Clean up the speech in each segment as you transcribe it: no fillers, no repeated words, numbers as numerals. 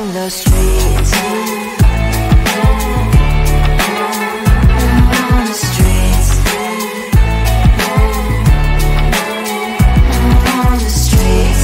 on the streets. On the streets. On the streets.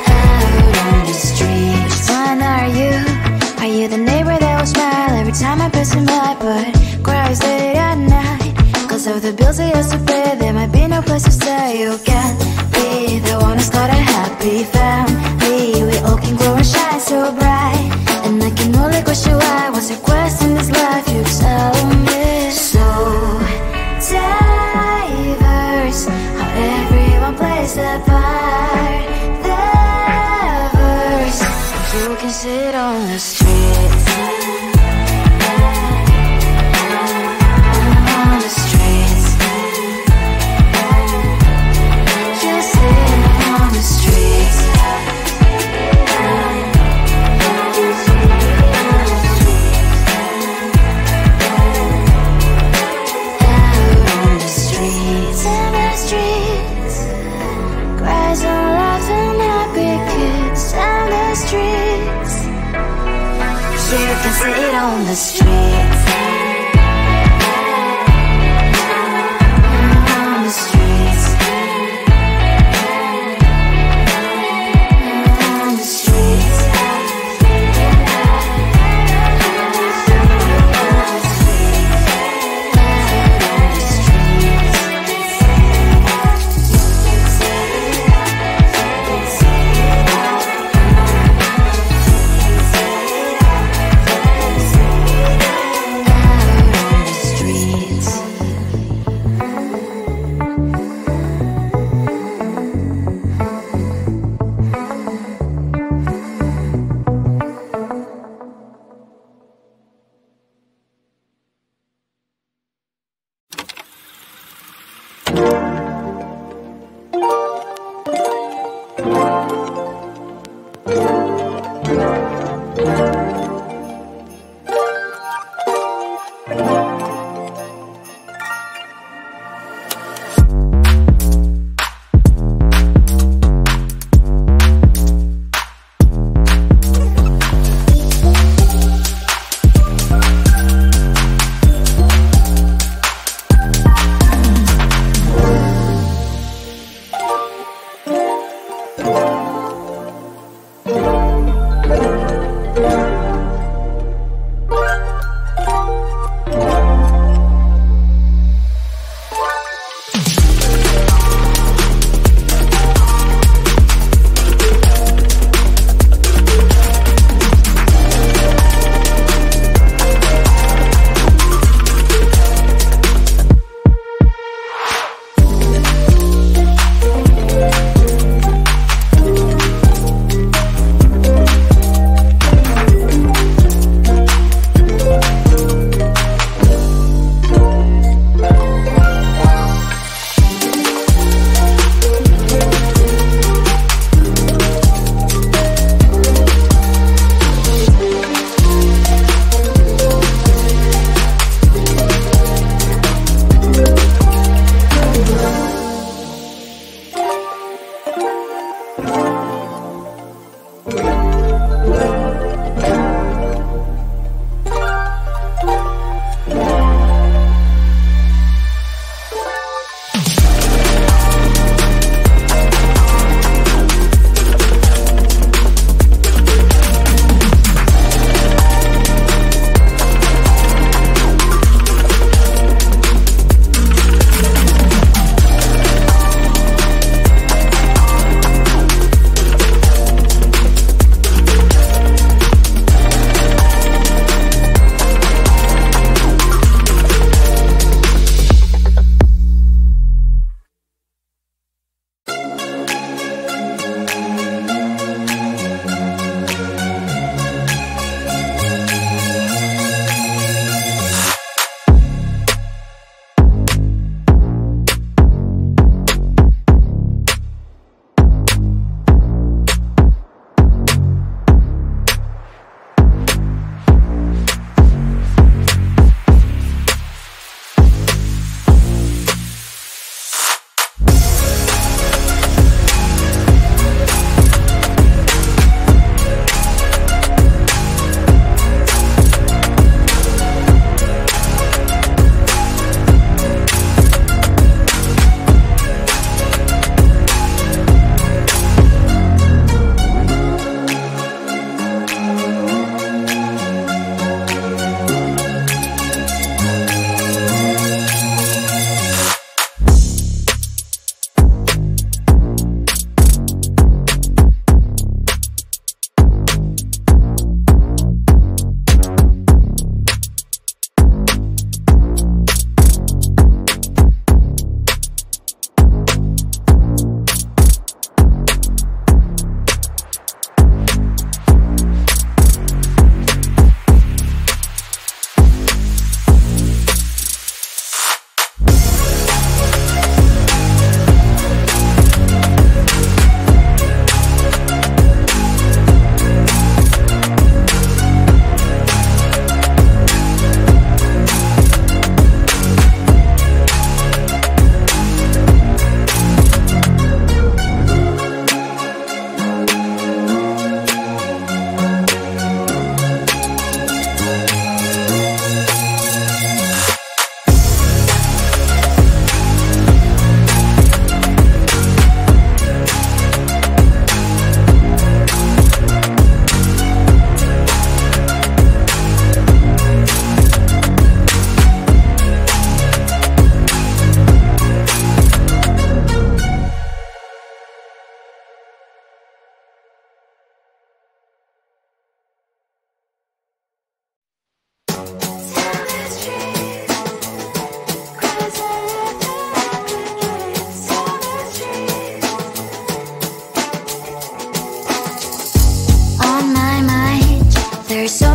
Out on the streets. When are you? Are you the neighbor that will smile every time I pass him by, but cries late at night? Cause of the bills he has to pay, there might be no place to stay. You can't be the one who's got a happy family. We all can glow and shine so bright, and I can only question why. What's your quest in this life? You tell me. So diverse, how everyone plays their part. Their verse, you can sit on the streets. On the streets. Just sit on the streets. Out on the streets. In the streets. Cries and laughing happy kids. Down the streets. You can sit on the streets. On the streets. On the streets.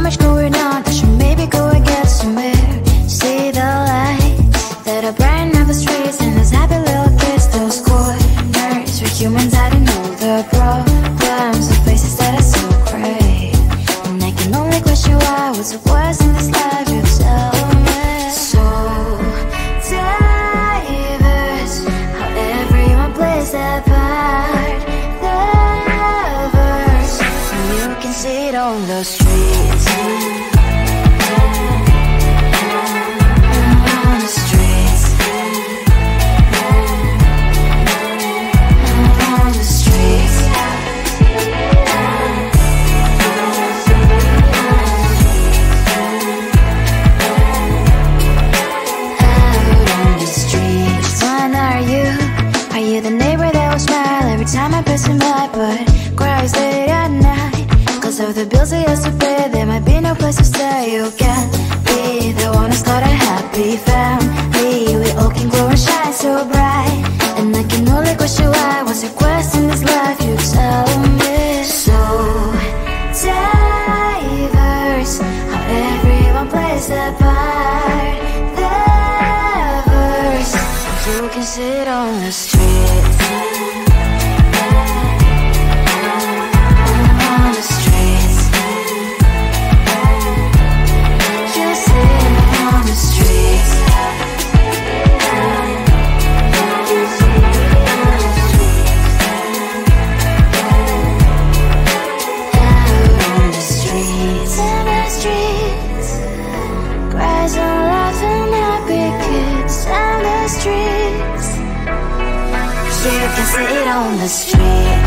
much going on, I should maybe go and get somewhere. See the lights that are brighten up the streets, and those happy little kids, those corners where humans hiding all the problems, the places that are so great. And I can only question why, what's the worst in this life, you tell me. So diverse, how everyone plays their part, the verse, and you can see it on the streets. On the streets. On the streets. Out on the streets. When are you? Are you the neighbor that will smile every time I pass him by, but cries late at night? Cause of the bills he has to pay, there might be no place to stay. You can't be the one who's got a happy family. We all can glow and shine so bright, and I can only question why, what's the quest in this life, you tell me. So diverse, how everyone plays their part, the verse, you can sit on the streets. On the streets. You sit on the streets. Out on the streets. In the streets. Cries and laughing happy kids. On the streets. You can sit on the streets.